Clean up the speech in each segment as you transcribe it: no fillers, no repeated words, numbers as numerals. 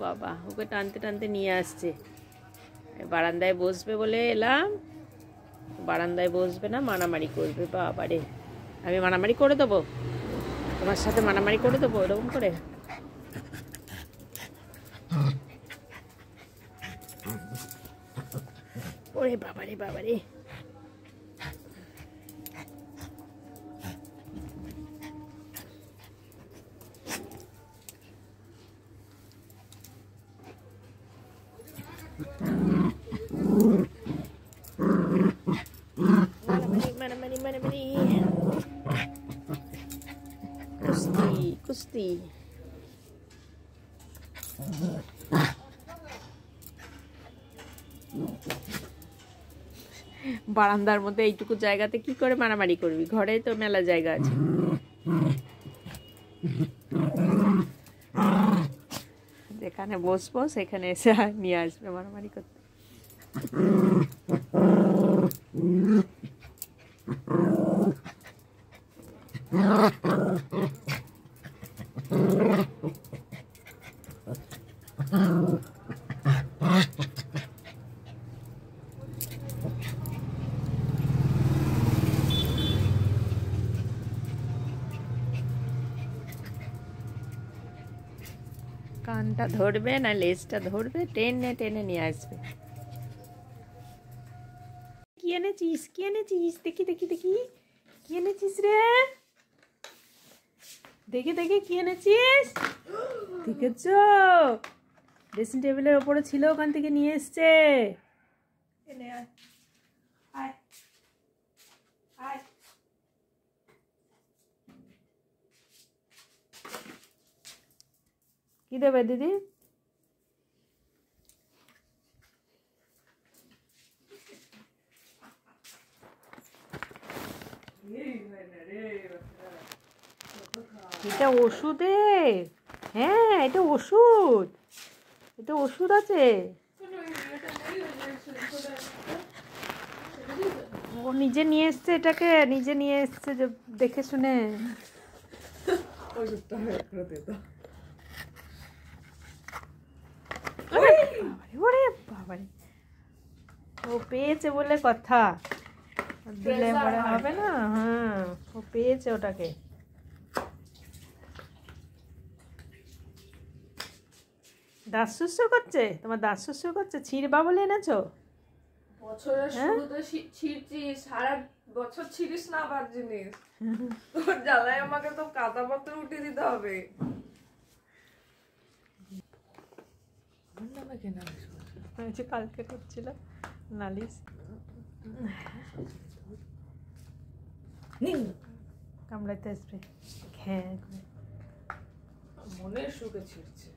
বাবা, ওকে টানতে টানতে নিয়ে আসছে। বারান্দায় বসবে বলে এলাম, বারান্দায় বসবে না, মারামারি করবে। বাবা রে, আমি মারামারি করে দেবো, তোমার সাথে মারামারি করে দেবো এরকম করে? ওরে বাবারে বাবারে, মারামারি মারামারি, কুস্তি কুস্তি। বারান্দার মধ্যে এইটুকু জায়গাতে কি করে মারামারি করবি? ঘরে তো মেলা জায়গা আছে। যেখানে বসবো সেখানে এসে নিয়ে আসবে মারামারি করতে। কানটা ধরবে না লেজটা ধরবে, টেনে টেনে নিয়ে আসবে। কি এনেছিস, কি এনেছিস? দেখি দেখি দেখি, কি এনেছিস রে? দেখি দেখি কি এনেছিস। দেখেছ, ড্রেসিং টেবিলের ওপরে ছিল, ওখান থেকে নিয়ে এসছে। কি দেবে দিদি? এটা ওষুধে, হ্যাঁ এটা ওষুধ, এটা ওষুধ আছে। ও নিজে নিয়ে এসছে, এটাকে নিজে নিয়ে এসছে, দেখে শুনে। বাবারে, ও পেয়েছে বলে কথা, দিলে পরে হবে না। হ্যাঁ, ও পেয়েছে ওটাকে। দাঁত সুসু করছে, তোমার দাঁত সুসু করছে, ছিঁড়বা বলে এনেছো? বছরের শুরুতে ছিঁড়ছিস, সারা বছর ছিঁড়িস না আবার জিনিস। তোর জ্বালায় আমাকে তো কাদা পাথর উঠিয়ে দিতে হবে। কালকে করছিল নালিশ, কামড়াইতে আসবে। হ্যাঁ, মনের সুখে ছিঁড়ছে।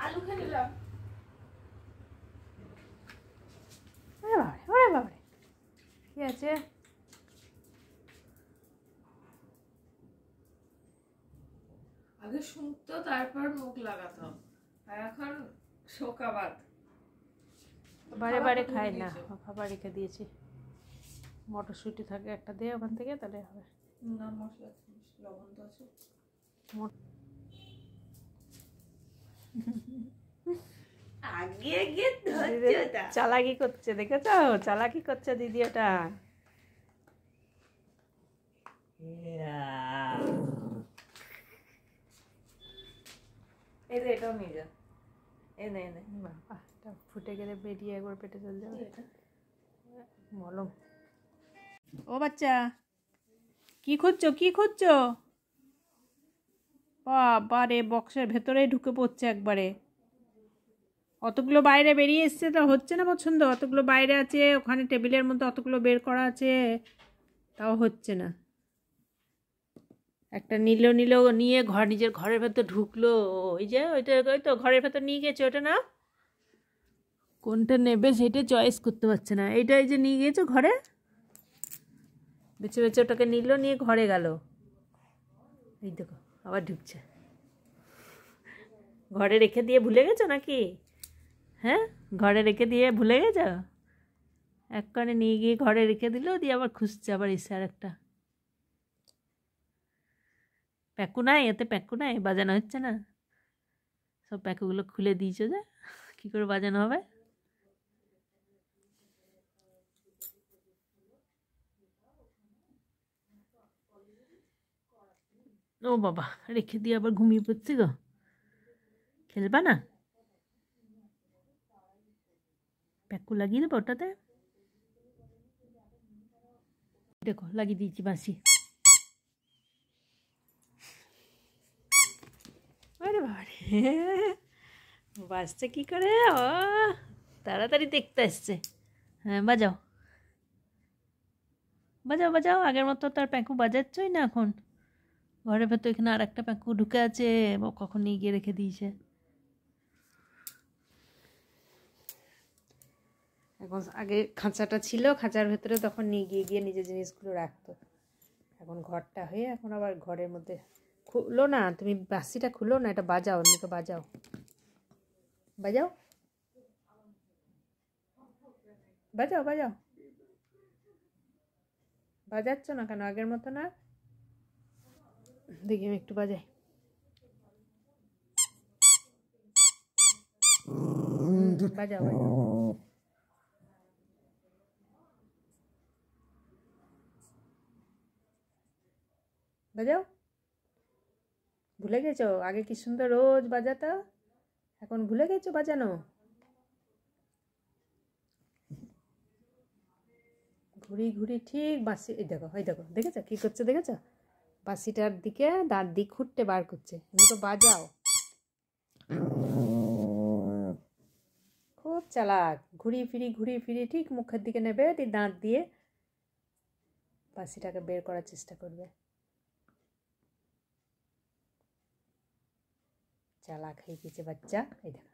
আলু খেয়ে নিলাম। ওরে বাবারে, কি আছে? আগে শুনতো তারপর মুখ লাগাতাম, আর এখন শোকাবাদ। বারে বারে খাই না, খাবার রেখে দিয়েছি। মটরশুঁটি থাকে একটা দিয়ে ওখান থেকে, তাহলে হবে না। মশলা লবণ তো আছে। আগে আগে চালাকি করছে, দেখেছো? চালাকি করছে দিদি ওটা। এই যে এটাও নিয়ে যা, এনে এনে। বাবা, এটা ফুটে গেলে বেরিয়ে একবার পেটে চলে যাবে। মলম। ও বাচ্চা, কি খুঁজছো, কি খুঁজছো? বাবা রে, বক্সের ভেতরেই ঢুকে পড়ছে একবারে। অতগুলো বাইরে বেরিয়ে এসছে, তো হচ্ছে না পছন্দ। অতগুলো বাইরে আছে, ওখানে টেবিলের মধ্যে অতগুলো বের করা আছে, তাও হচ্ছে না। একটা নিল নিয়ে নিজের ঘরের ভেতর ঢুকলো। ওই যে ওইটা, ওই তো ঘরের ভেতর নিয়ে গেছে, ওটা না, কোনটা নেবে সেটা চয়েস করতে পারছে না। এইটাই যে নিয়ে গিয়েছো ঘরে, বেছে বেছে ওটাকে নিয়ে ঘরে গেল। এই দেখো আবার ঢুকছে। ঘরে রেখে দিয়ে ভুলে গেছো নাকি? হ্যাঁ, ঘরে রেখে দিয়ে ভুলে গেছো? এক কানে নিয়ে গিয়ে ঘরে রেখে দিল, দিয়ে আবার খুঁজছে, আবার এসে আর একটা। প্যাকু নাই, এতে প্যাকু নাই, বাজানো হচ্ছে না। সব প্যাকুগুলো খুলে দিয়েছো যে, কী করে বাজানো হবে? ও বাবা, রেখে দিয়ে আবার ঘুমিয়ে পড়ছি গো। খেলবা না? প্যাকু লাগিয়ে দেবো ওটাতে। দেখো লাগিয়ে দিয়েছি বাঁশি। আরে বাবারে, বাজছে কি করে? ও তাড়াতাড়ি দেখতে আসছে। হ্যাঁ বাজাও বাজাও বাজাও, আগের মতো তার প্যাকু বাজাচ্ছই না এখন। ঘরের ভেতর এখানে আর একটা প্যাকু ঢুকে আছে, কখন নিয়ে গিয়ে রেখে দিয়েছে। এখন আগে খাঁচাটা ছিল, খাঁচার ভেতরে তখন নিয়ে গিয়ে নিজের জিনিসগুলো রাখতো। এখন ঘরটা হয়ে এখন আবার ঘরের মধ্যে। খুলো না তুমি, বাঁশিটা খুলো না, এটা বাজাও, অন্যকে বাজাও, বাজাও বাজাও বাজাও। বাজাচ্ছ না কেন আগের মতো না? দেখি আমি একটু বাজাই। বাজাও বাজাও বাজাও। ভুলে গেছো আগে কি সুন্দর রোজ বাজাতা, এখন ভুলে গেছো বাজানো? ঘুরি ঘুরি ঠিক বাঁশি, এই দেখো এই দেখো, দেখেছো কি করছে? দেখেছো বাঁশিটার দিকে দাঁত দিয়ে খুঁটতে বার করছে। তুমি তো বাজাও, খুব চালাক। ঘুরিয়ে ফিরি ঠিক মুখের দিকে নেবে, দাঁত দিয়ে বাঁশিটাকে বের করার চেষ্টা করবে। চালাক হয়ে গেছে বাচ্চা, এই দেখো।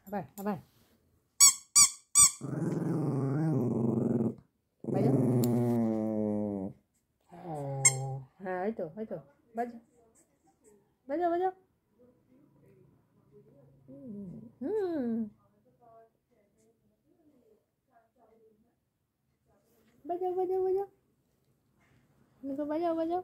আবার আবার বাজাও। হ্যাঁ ওই তো বাজাও বাজাও বাজাও। বাজাও বাজাও বাজাও, বাজাও বাজাও।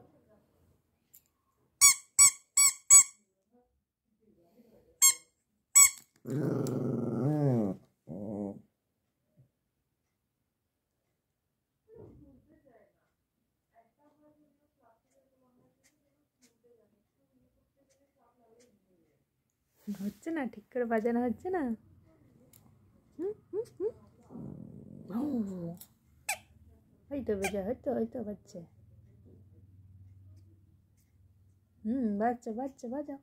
হচ্ছে না, ঠিক করে বাজানো হচ্ছে না। হয়তো বাজা, হয়তো হয়তো বাজছে। বাচ্চা বাচ্চা বাজাও।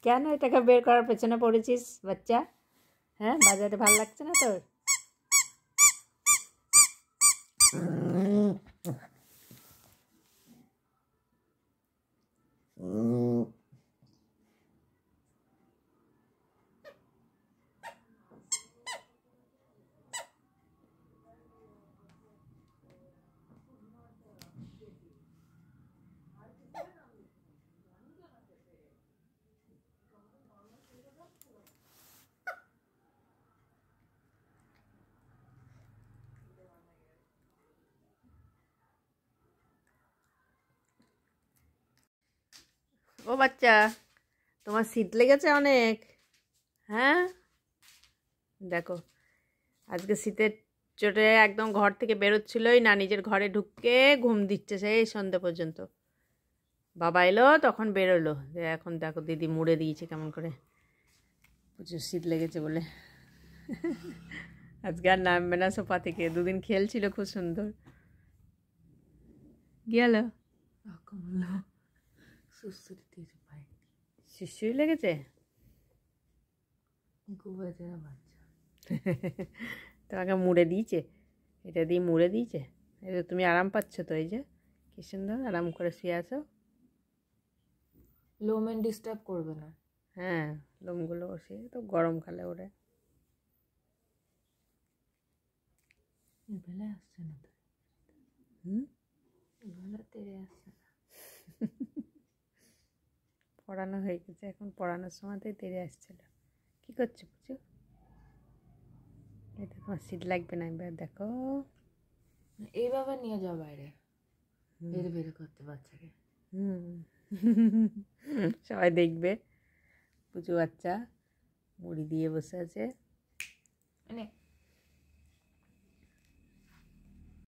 কেন এটাকে বের করার পেছনে পড়েছিস বাচ্চা? হ্যাঁ বাজাতে ভালো লাগছে না তোর? ও বাচ্চা, তোমার শীত লেগেছে অনেক? হ্যাঁ দেখো, আজকে শীতের চোটে একদম ঘর থেকে বেরোচ্ছিলই না, নিজের ঘরে ঢুকে ঘুম দিচ্ছে সেই সন্ধ্যে পর্যন্ত। বাবা এলো তখন বেরোলো, এখন দেখো দিদি মুড়ে দিয়েছে কেমন করে, প্রচুর শীত লেগেছে বলে। আজকে আর নামবে না সোফা থেকে, দুদিন খেলছিল খুব সুন্দর। গেল কমলো সুস্থ দিতে পায়। শিশুই লেগেছে? গোবেচারা বাচ্চা। তোমাকে মুড়ে দিয়েছে, এটা দিয়ে মুড়ে দিয়েছে। এই তো তুমি আরাম পাচ্ছ তো, এই যে কি সুন্দর আরাম করে শুয়ে আছো। লোমেন ডিস্টার্ব করবে না। হ্যাঁ, লোমগুলো বসিয়ে তো গরমকালে ওরে। এবেলায় আসছে না তো, এবেলা তেরে আসছে না। পড়ানো হয়ে গেছে, এখন পড়ানোর সময়তেই তেরে আসছিল। কি করছো বুঝছো? এটা তোমার শীত লাগবে না, এবার দেখো। এইভাবে নিয়ে যাও বাইরে, বের বের করতে বাচ্চাকে। সবাই দেখবে পুজো বাচ্চা মুড়ি দিয়ে বসে আছে। মানে